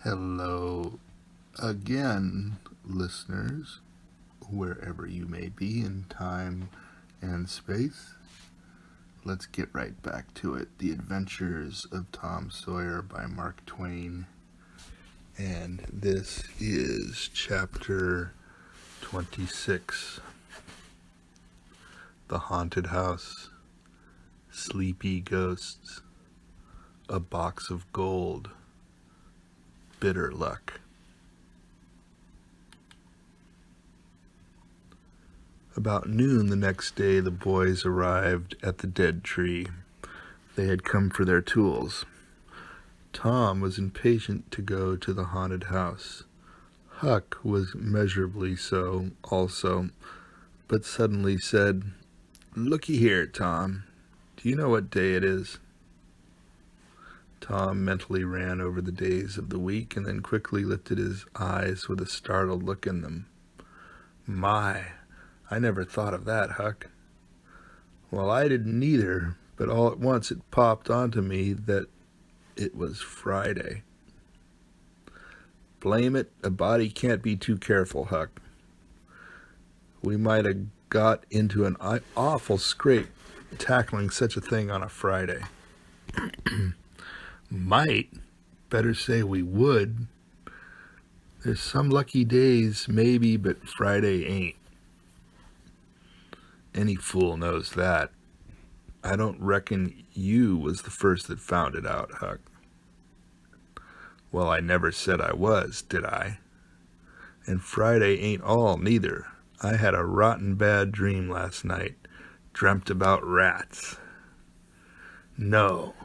Hello again, listeners, wherever you may be in time and space. Let's get right back to it. The Adventures of Tom Sawyer by Mark Twain. And this is chapter 26. The Haunted House, Sleepy Ghosts, A Box of Gold, Bitter Luck. About noon the next day, the boys arrived at the dead tree. They had come for their tools. Tom was impatient to go to the haunted house. Huck was measurably so also, but suddenly said, "Looky here, Tom. Do you know what day it is?" Tom mentally ran over the days of the week and then quickly lifted his eyes with a startled look in them. "My, I never thought of that, Huck." "Well, I didn't either, but all at once it popped onto me that it was Friday." "Blame it, a body can't be too careful, Huck. We might have got into an awful scrape tackling such a thing on a Friday." "Might? Better say we would. There's some lucky days, maybe, but Friday ain't. Any fool knows that. I don't reckon you was the first that found it out, Huck." "Well, I never said I was, did I? And Friday ain't all, neither. I had a rotten bad dream last night. Dreamt about rats." "No.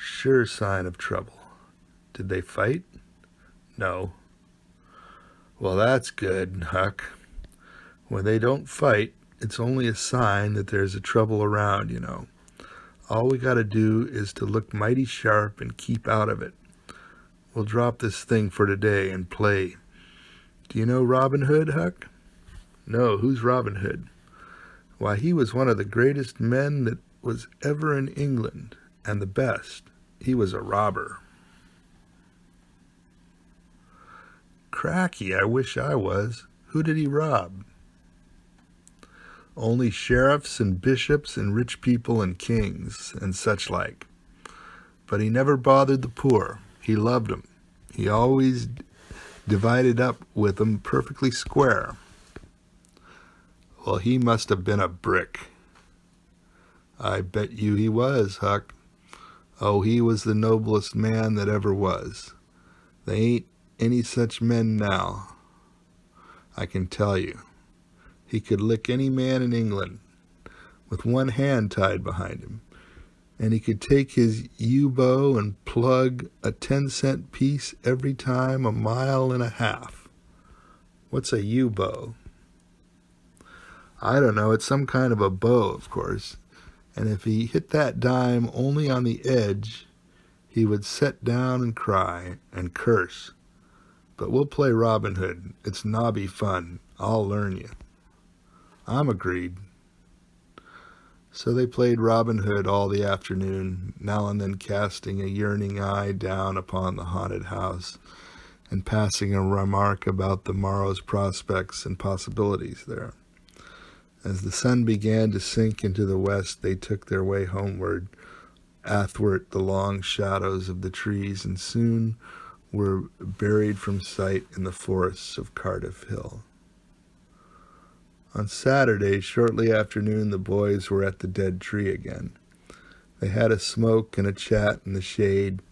Sure sign of trouble. Did they fight?" "No." "Well, that's good, Huck. When they don't fight, it's only a sign that there's a trouble around, you know. All we gotta do is to look mighty sharp and keep out of it. We'll drop this thing for today and play. Do you know Robin Hood, Huck?" "No, who's Robin Hood?" "Why, he was one of the greatest men that was ever in England, and the best. He was a robber." "Cracky, I wish I was. Who did he rob?" "Only sheriffs and bishops and rich people and kings and such like. But he never bothered the poor. He loved 'em. He always divided up with 'em perfectly square." "Well, he must have been a brick." "I bet you he was, Huck. Oh, he was the noblest man that ever was. They ain't any such men now, I can tell you. He could lick any man in England with one hand tied behind him, and he could take his yew-bow and plug a 10-cent piece every time a mile and a half." "What's a yew-bow?" "I don't know. It's some kind of a bow, of course. And if he hit that dime only on the edge, he would set down and cry and curse. But we'll play Robin Hood. It's nobby fun. I'll learn you." "I'm agreed." So they played Robin Hood all the afternoon, now and then casting a yearning eye down upon the haunted house and passing a remark about the morrow's prospects and possibilities there. As the sun began to sink into the west, they took their way homeward, athwart the long shadows of the trees, and soon were buried from sight in the forests of Cardiff Hill. On Saturday, shortly after noon, the boys were at the dead tree again. They had a smoke and a chat in the shade,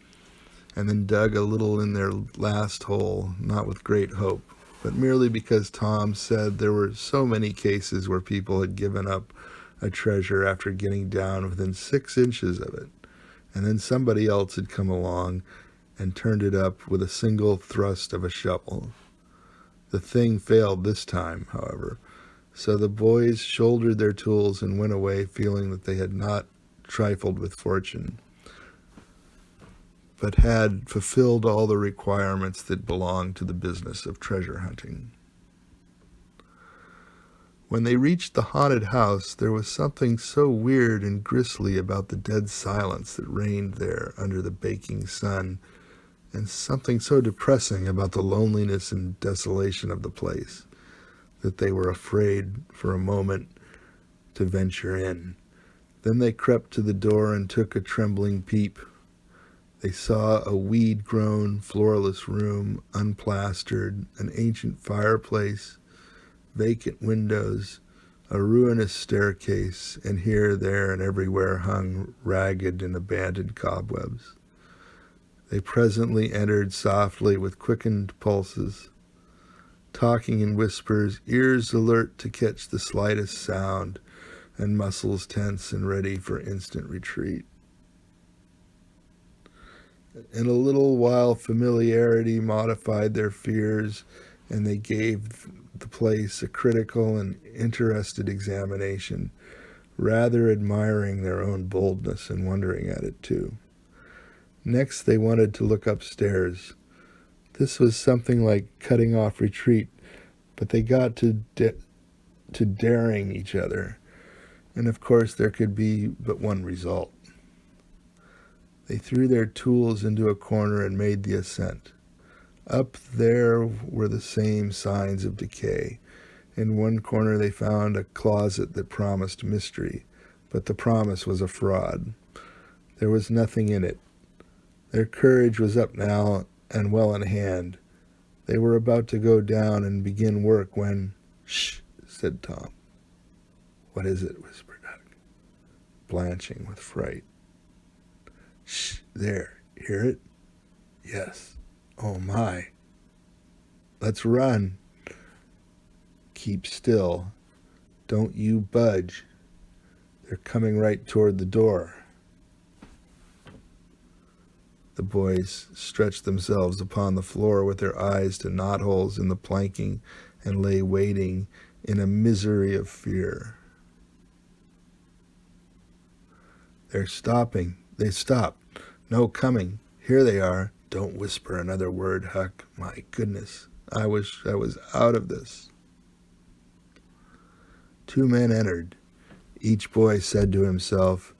and then dug a little in their last hole, not with great hope, but merely because Tom said there were so many cases where people had given up a treasure after getting down within 6 inches of it, and then somebody else had come along and turned it up with a single thrust of a shovel. The thing failed this time, however, so the boys shouldered their tools and went away feeling that they had not trifled with fortune, but had fulfilled all the requirements that belong to the business of treasure hunting. When they reached the haunted house, there was something so weird and grisly about the dead silence that reigned there under the baking sun and something so depressing about the loneliness and desolation of the place that they were afraid for a moment to venture in. Then they crept to the door and took a trembling peep. They saw a weed-grown, floorless room, unplastered, an ancient fireplace, vacant windows, a ruinous staircase, and here, there, and everywhere hung ragged and abandoned cobwebs. They presently entered softly with quickened pulses, talking in whispers, ears alert to catch the slightest sound, and muscles tense and ready for instant retreat. In a little while, familiarity modified their fears, and they gave the place a critical and interested examination, rather admiring their own boldness and wondering at it too. Next, they wanted to look upstairs. This was something like cutting off retreat, but they got to daring each other, and of course there could be but one result. They threw their tools into a corner and made the ascent. Up there were the same signs of decay. In one corner they found a closet that promised mystery, but the promise was a fraud. There was nothing in it. Their courage was up now and well in hand. They were about to go down and begin work when, "Shh," said Tom. "What is it?" whispered Huck, blanching with fright. "Shh, there, hear it?" "Yes." "Oh my." "Let's run." "Keep still. Don't you budge. They're coming right toward the door." The boys stretched themselves upon the floor with their eyes to knotholes in the planking and lay waiting in a misery of fear. "They're stopping. They stopped. No coming. Here they are." "Don't whisper another word, Huck. My goodness, I wish I was out of this." 2 men entered. Each boy said to himself,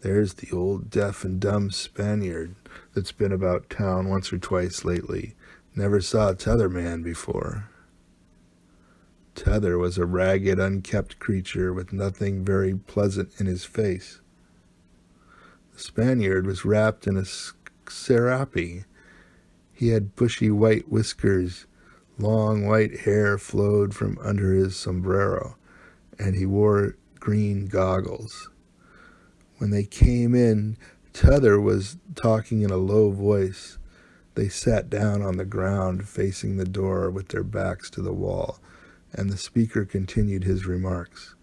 "There's the old deaf and dumb Spaniard that's been about town once or twice lately. Never saw t'other man before." T'other was a ragged, unkempt creature with nothing very pleasant in his face. The Spaniard was wrapped in a serape. He had bushy white whiskers, long white hair flowed from under his sombrero, and he wore green goggles. When they came in, T'other was talking in a low voice. They sat down on the ground facing the door with their backs to the wall, and the speaker continued his remarks.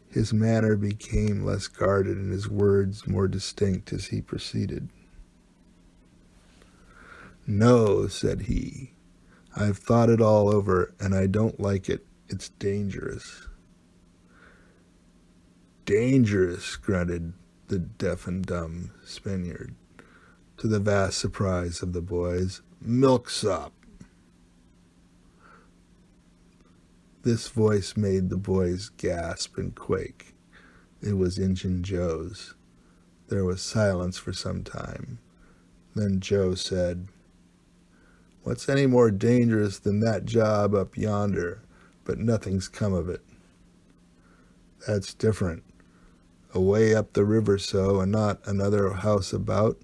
His manner became less guarded and his words more distinct as he proceeded. "No," said he, "I've thought it all over, and I don't like it. It's dangerous." "Dangerous," grunted the deaf and dumb Spaniard, to the vast surprise of the boys. "Milksop." This voice made the boys gasp and quake. It was Injun Joe's. There was silence for some time. Then Joe said, "What's any more dangerous than that job up yonder? But nothing's come of it." "That's different. Away up the river so, and not another house about.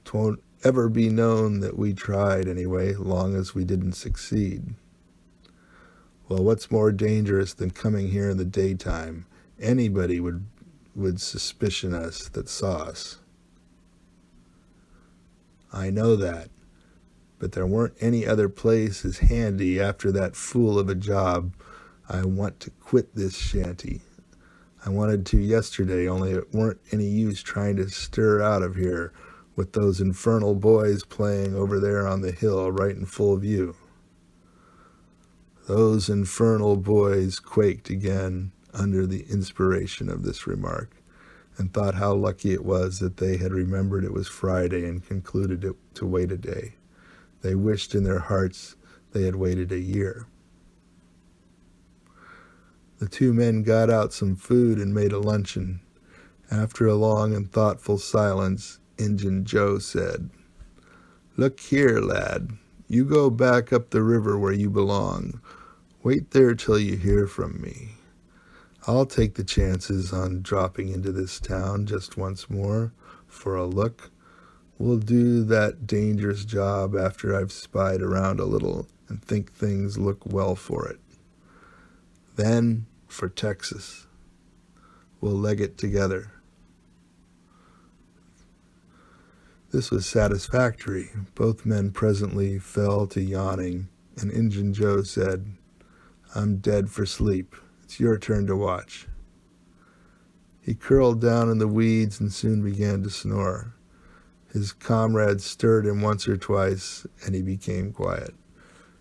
'Twon't ever be known that we tried anyway, long as we didn't succeed." "Well, what's more dangerous than coming here in the daytime? Anybody would suspicion us that saw us." "I know that, but there weren't any other place as handy after that fool of a job. I want to quit this shanty. I wanted to yesterday, only it weren't any use trying to stir out of here with those infernal boys playing over there on the hill right in full view." Those infernal boys quaked again under the inspiration of this remark, and thought how lucky it was that they had remembered it was Friday and concluded to wait a day. They wished in their hearts they had waited a year. The 2 men got out some food and made a luncheon. After a long and thoughtful silence, Injun Joe said, Look here, lad. You go back up the river where you belong. Wait there till you hear from me. I'll take the chances on dropping into this town just once more for a look. We'll do that dangerous job after I've spied around a little and think things look well for it. Then, for Texas, we'll leg it together. This was satisfactory. Both men presently fell to yawning, and Injun Joe said, I'm dead for sleep. It's your turn to watch. He curled down in the weeds and soon began to snore. His comrades stirred him once or twice, and he became quiet.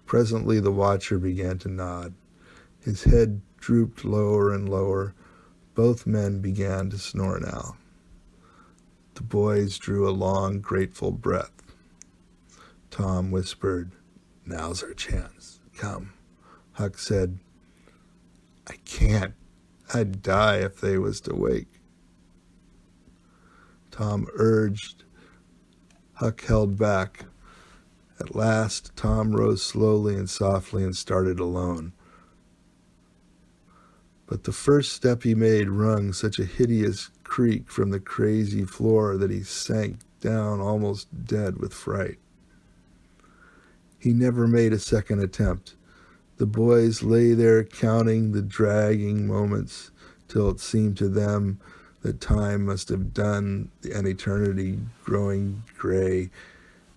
Presently the watcher began to nod. His head drooped lower and lower. Both men began to snore now. The boys drew a long, grateful breath. Tom whispered, Now's our chance. Come. Huck said, I can't. I'd die if they was to wake. Tom urged. Huck held back. At last, Tom rose slowly and softly and started alone. But the first step he made rung such a hideous creak from the crazy floor that he sank down almost dead with fright. He never made a second attempt. The boys lay there counting the dragging moments till it seemed to them that time must have done an eternity growing gray,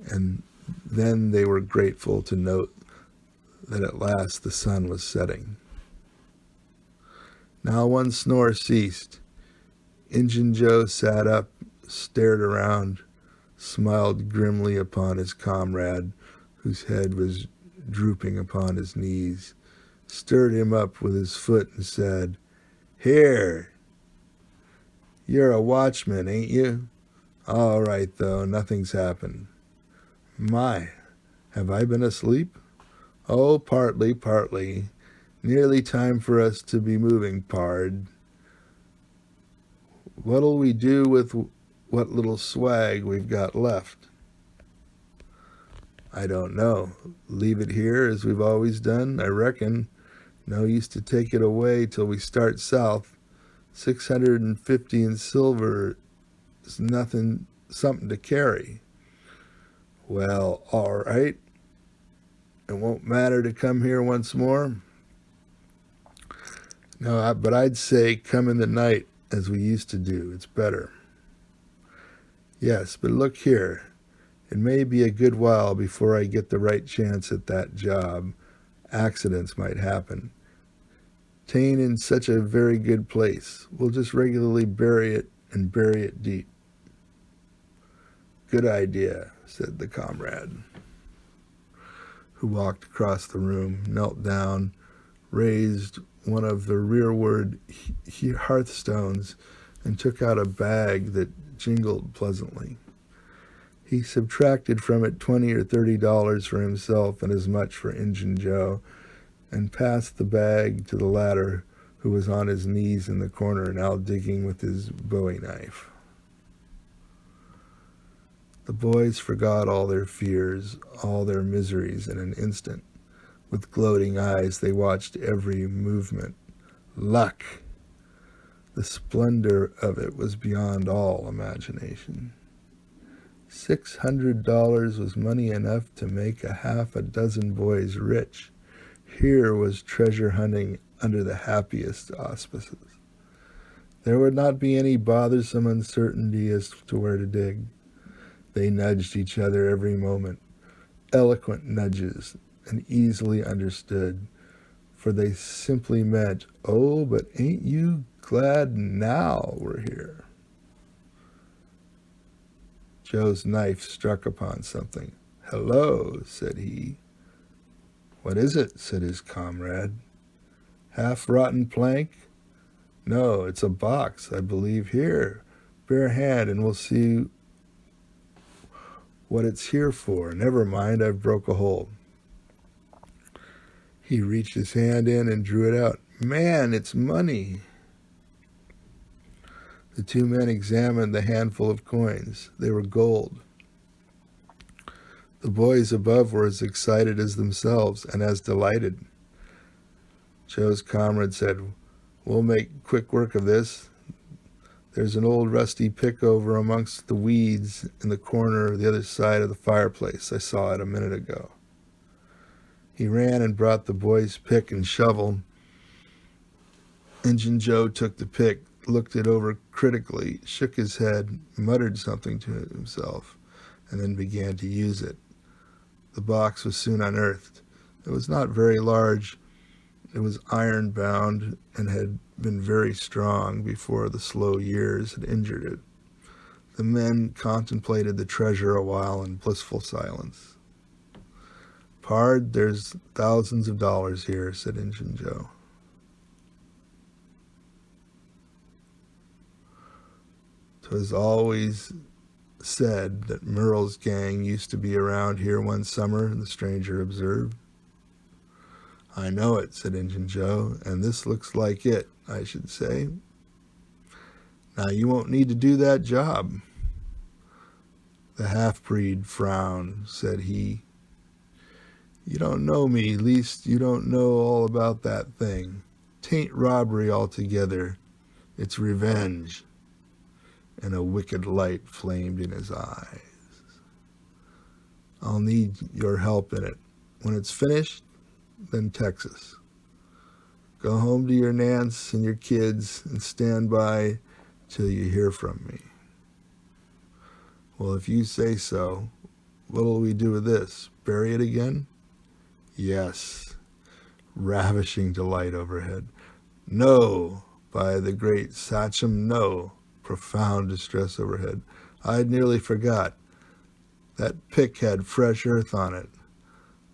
and then they were grateful to note that at last the sun was setting. Now one snore ceased. Injun Joe sat up, stared around, smiled grimly upon his comrade, whose head was drooping upon his knees, stirred him up with his foot and said, Here, you're a watchman, ain't you? All right, though, nothing's happened. My, have I been asleep? Oh, partly. Nearly time for us to be moving, pard. What'll we do with what little swag we've got left? I don't know. Leave it here as we've always done, I reckon. No use to take it away till we start south. 650 in silver is something to carry. Well, all right. It won't matter to come here once more. No, but I'd say come in the night as we used to do. It's better. Yes, but look here. It may be a good while before I get the right chance at that job. Accidents might happen. 'Tain't in such a very good place. We'll just regularly bury it and bury it deep. Good idea, said the comrade, who walked across the room, knelt down, raised one of the rearward hearthstones, and took out a bag that jingled pleasantly. He subtracted from it $20 or $30 for himself and as much for Injun Joe, and passed the bag to the latter, who was on his knees in the corner now digging with his bowie knife. The boys forgot all their fears, all their miseries in an instant. With gloating eyes they watched every movement. Luck! The splendor of it was beyond all imagination. $600 was money enough to make half a dozen boys rich. Here was treasure hunting under the happiest auspices. There would not be any bothersome uncertainty as to where to dig. They nudged each other every moment, eloquent nudges, and easily understood, for they simply meant, oh, but ain't you glad now we're here? Joe's knife struck upon something. Hello, said he. What is it? Said his comrade. Half-rotten plank? No, it's a box, I believe. Here, bare hand, and we'll see what it's here for. Never mind, I've broke a hole. He reached his hand in and drew it out. Man, it's money. The two men examined the handful of coins. They were gold. The boys above were as excited as themselves and as delighted. Joe's comrade said, "We'll make quick work of this. There's an old rusty pick over amongst the weeds in the corner the other side of the fireplace. I saw it a minute ago." He ran and brought the boys' pick and shovel. Injun Joe took the pick, looked it over critically, shook his head, muttered something to himself, and then began to use it. The box was soon unearthed. It was not very large. It was iron-bound and had been very strong before the slow years had injured it. The men contemplated the treasure a while in blissful silence. "Pard, there's thousands of dollars here," said Injun Joe. "'Twas always said that Merle's gang used to be around here one summer," the stranger observed. "I know it," said Injun Joe, "and this looks like it, I should say. Now you won't need to do that job." The half-breed frowned. Said he, "You don't know me, least you don't know all about that thing. 'Tain't robbery altogether, it's revenge." And a wicked light flamed in his eyes. "I'll need your help in it. When it's finished, then Texas. Go home to your Nance and your kids and stand by till you hear from me." "Well, if you say so. What'll we do with this? Bury it again?" "Yes." Ravishing delight overhead. "No, by the great Sachem, no." Profound distress overhead. "I'd nearly forgot. That pick had fresh earth on it."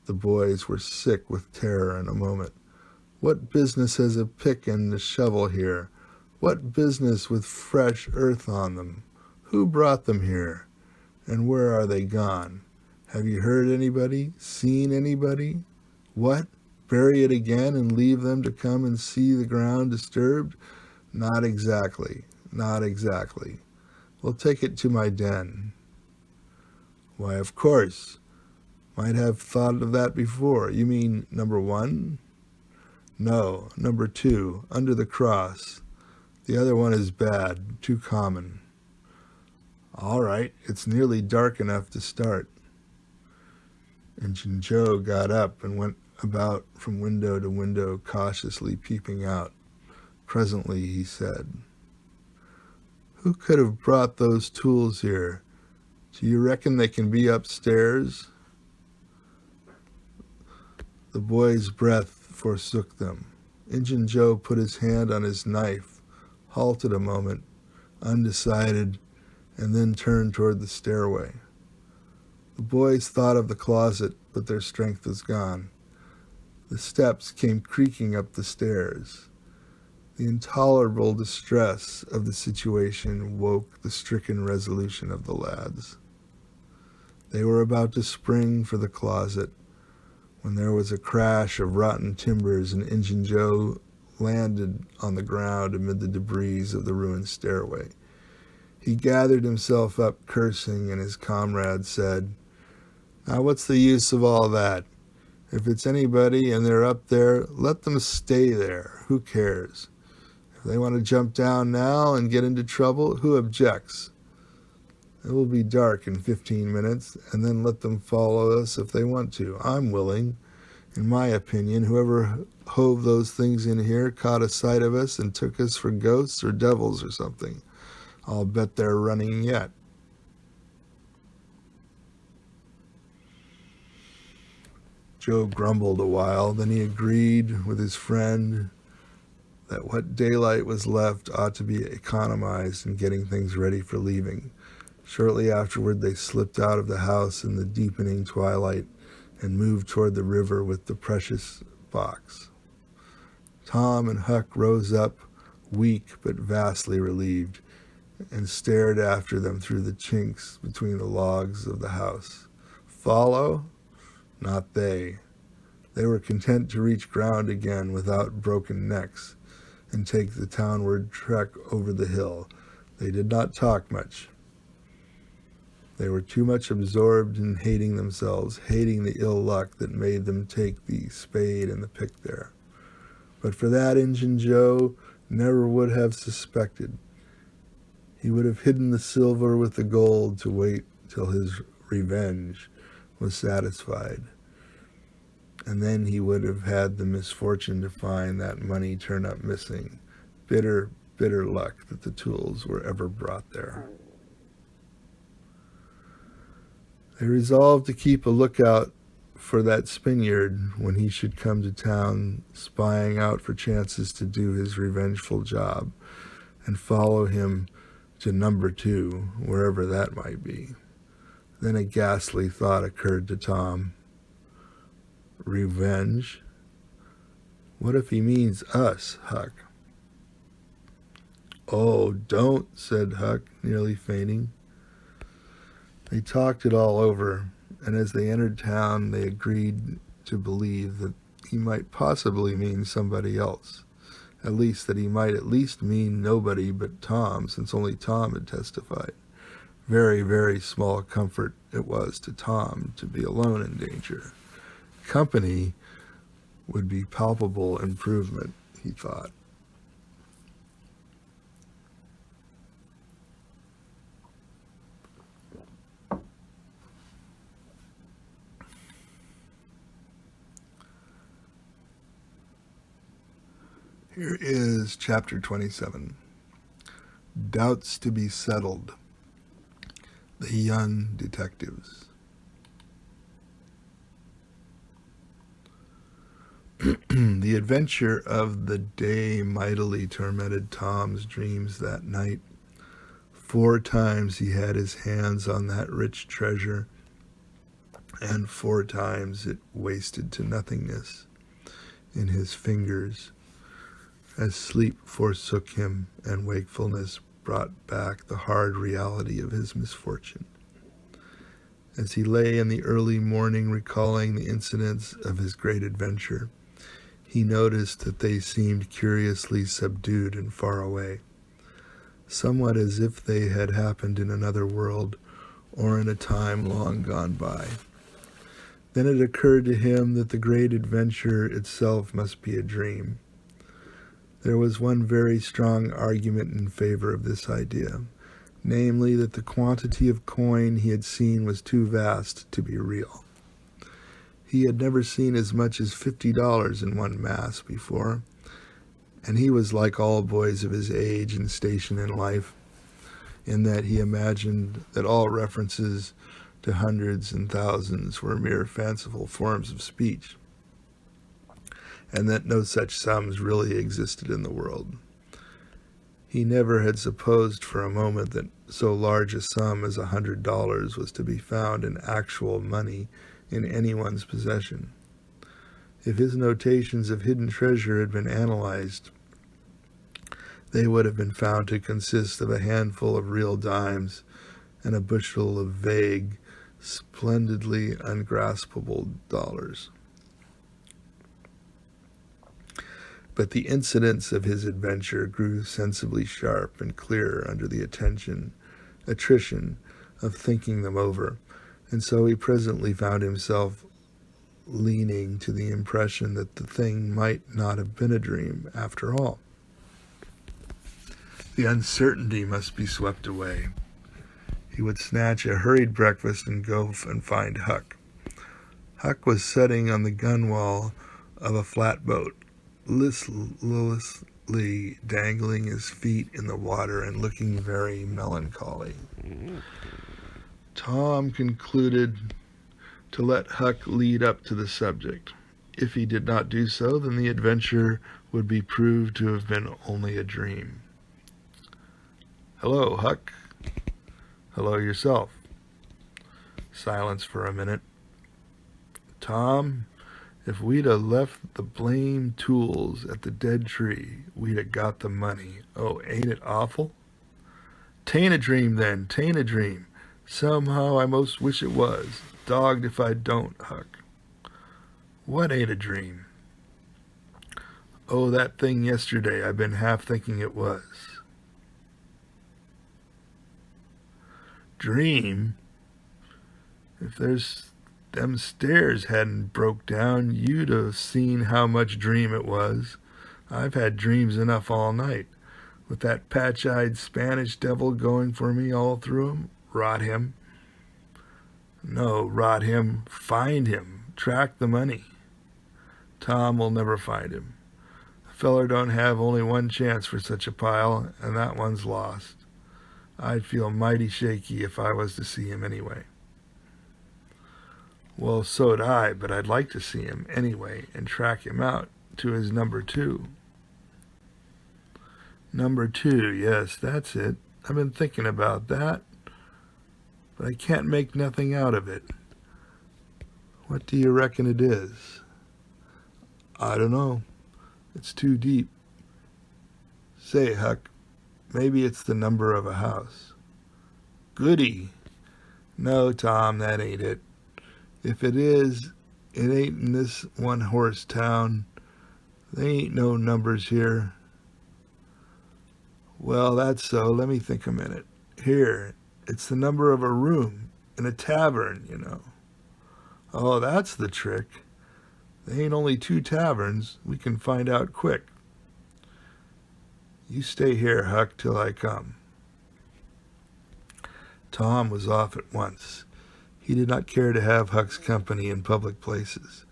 The boys were sick with terror in a moment. "What business has a pick and a shovel here? What business with fresh earth on them? Who brought them here? And where are they gone? Have you heard anybody? Seen anybody? What? Bury it again and leave them to come and see the ground disturbed? Not exactly. Not exactly. We'll take it to my den." "Why, of course. Might have thought of that before. You mean number 1? "No, number 2, under the cross. The other one is bad, too common." "All right, it's nearly dark enough to start." Injun Joe got up and went about from window to window, cautiously peeping out. Presently he said, "Who could have brought those tools here? Do you reckon they can be upstairs?" The boy's breath forsook them. Injun Joe put his hand on his knife, halted a moment, undecided, and then turned toward the stairway. The boys thought of the closet, but their strength was gone. The steps came creaking up the stairs. The intolerable distress of the situation woke the stricken resolution of the lads. They were about to spring for the closet when there was a crash of rotten timbers and Injun Joe landed on the ground amid the debris of the ruined stairway. He gathered himself up, cursing, and his comrade said, "Now what's the use of all that? If it's anybody and they're up there, let them stay there. Who cares? If they want to jump down now and get into trouble, who objects? It will be dark in 15 minutes, and then let them follow us if they want to. I'm willing. In my opinion, whoever hove those things in here caught a sight of us and took us for ghosts or devils or something. I'll bet they're running yet." Joe grumbled a while, then he agreed with his friend that what daylight was left ought to be economized in getting things ready for leaving. Shortly afterward, they slipped out of the house in the deepening twilight and moved toward the river with the precious box. Tom and Huck rose up, weak but vastly relieved, and stared after them through the chinks between the logs of the house. Follow? Not they. They were content to reach ground again without broken necks and take the townward trek over the hill. They did not talk much. They were too much absorbed in hating themselves, hating the ill luck that made them take the spade and the pick there. But for that, Injun Joe never would have suspected. He would have hidden the silver with the gold to wait till his revenge was satisfied. And then he would have had the misfortune to find that money turn up missing. Bitter, bitter luck that the tools were ever brought there. They resolved to keep a lookout for that Spaniard when he should come to town, spying out for chances to do his revengeful job, and follow him to number 2, wherever that might be. Then a ghastly thought occurred to Tom. Revenge? What if he means us, Huck? Oh, don't, said Huck, nearly fainting. They talked it all over, and as they entered town, they agreed to believe that he might possibly mean somebody else. At least that he might at least mean nobody but Tom, since only Tom had testified. Very, very small comfort it was to Tom to be alone in danger. Company would be palpable improvement, he thought. Here is chapter 27. Doubts to be settled. The young detectives. The adventure of the day mightily tormented Tom's dreams that night. 4 times he had his hands on that rich treasure, and 4 times it wasted to nothingness in his fingers, as sleep forsook him and wakefulness brought back the hard reality of his misfortune. As he lay in the early morning recalling the incidents of his great adventure, he noticed that they seemed curiously subdued and far away, somewhat as if they had happened in another world or in a time long gone by. Then it occurred to him that the great adventure itself must be a dream. There was one very strong argument in favor of this idea, namely that the quantity of coin he had seen was too vast to be real. He had never seen as much as $50 in one mass before, and he was like all boys of his age and station in life, in that he imagined that all references to hundreds and thousands were mere fanciful forms of speech, and that no such sums really existed in the world. He never had supposed for a moment that so large a sum as $100 was to be found in actual money in anyone's possession. If his notations of hidden treasure had been analyzed, they would have been found to consist of a handful of real dimes and a bushel of vague, splendidly ungraspable dollars. But the incidents of his adventure grew sensibly sharp and clear under the attrition of thinking them over, and so he presently found himself leaning to the impression that the thing might not have been a dream after all. The uncertainty must be swept away. He would snatch a hurried breakfast and go and find Huck. Huck was sitting on the gunwale of a flatboat, listlessly dangling his feet in the water and looking very melancholy. Tom concluded to let Huck lead up to the subject. If he did not do so, then the adventure would be proved to have been only a dream. "Hello, Huck." "Hello yourself." Silence for a minute. "Tom, if we'd a left the blame tools at the dead tree, we'd a got the money. Oh, ain't it awful?" "'Tain't a dream, then. 'Tain't a dream. Somehow I most wish it was. Dogged if I don't, Huck." "What ain't a dream?" "Oh, that thing yesterday. I've been half thinking it was." "Dream? If them stairs hadn't broke down, you'd have seen how much dream it was. I've had dreams enough all night, with that patch-eyed Spanish devil going for me all through 'em. Rot him. No, rot him. Find him. Track the money. Tom will never find him. A feller don't have only one chance for such a pile, and that one's lost. I'd feel mighty shaky if I was to see him anyway. Well, so'd I, but I'd like to see him anyway and track him out to his number 2. Number 2, yes, that's it. I've been thinking about that, but I can't make nothing out of it. What do you reckon it is? I don't know. It's too deep. Say, Huck, maybe it's the number of a house. Goody. No, Tom, that ain't it. If it is, it ain't in this one-horse town. They ain't no numbers here. Well, that's so. Let me think a minute. Here, it's the number of a room in a tavern, you know. Oh, that's the trick. There ain't only 2 taverns. We can find out quick. You stay here, Huck, till I come. Tom was off at once. He did not care to have Huck's company in public places.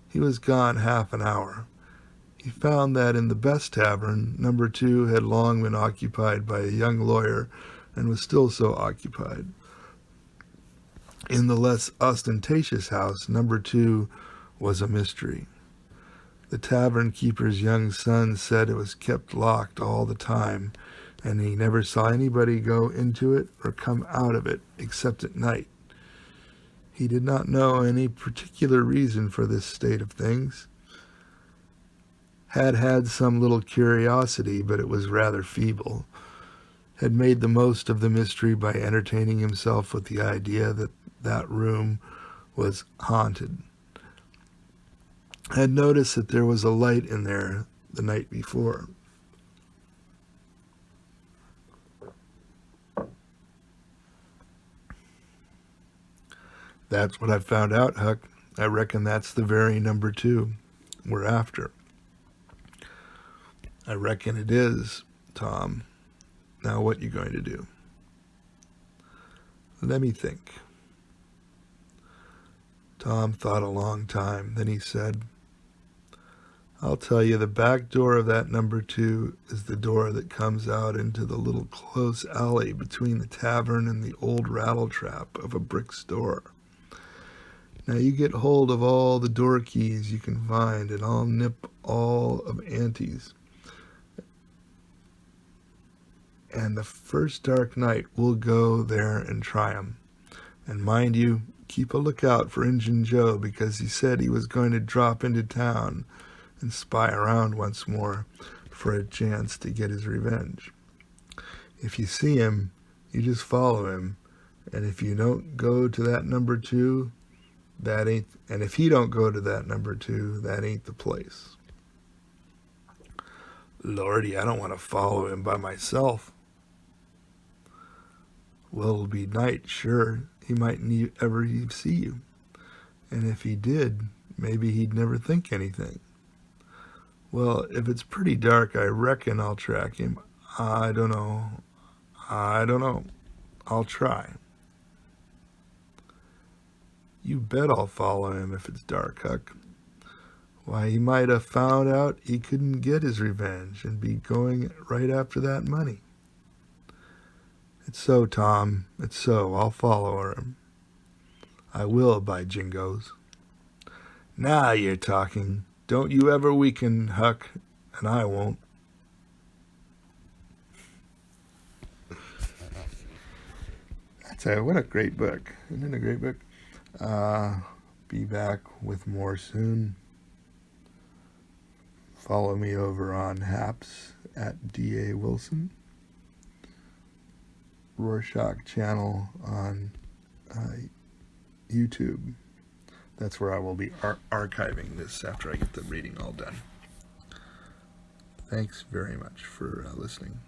He was gone half an hour. He found that in the best tavern, number 2 had long been occupied by a young lawyer and was still so occupied. In the less ostentatious house, number 2 was a mystery. The tavern keeper's young son said it was kept locked all the time, and he never saw anybody go into it or come out of it except at night. He did not know any particular reason for this state of things. Had some little curiosity, but it was rather feeble. Had made the most of the mystery by entertaining himself with the idea that that room was haunted. Had noticed that there was a light in there the night before. That's what I found out, Huck. I reckon that's the very number 2 we're after. I reckon it is, Tom. Now what you going to do? Let me think. Tom thought a long time. Then he said, I'll tell you, the back door of that number 2 is the door that comes out into the little close alley between the tavern and the old rattle-trap of a brick store. Now you get hold of all the door keys you can find, and I'll nip all of Auntie's. And the first dark night we'll go there and try 'em. And mind you, keep a lookout for Injun Joe, because he said he was going to drop into town and spy around once more for a chance to get his revenge. If you see him, you just follow him, and if you don't go to that number 2, and if he don't go to that number 2, that ain't the place. Lordy, I don't want to follow him by myself. Well, it'll be night, sure. He mightn't ever see you. And if he did, maybe he'd never think anything. Well, if it's pretty dark, I reckon I'll track him. I don't know. I'll try. You bet I'll follow him if it's dark, Huck. Why, he might have found out he couldn't get his revenge and be going right after that money. It's so, Tom. It's so. I'll follow him. I will, by jingoes. Now you're talking. Don't you ever weaken, Huck, and I won't. What a great book. Isn't it a great book? Be back with more soon. Follow me over on Haps at D.A. Wilson. Roarshock channel on YouTube. That's where I will be archiving this after I get the reading all done. Thanks very much for listening.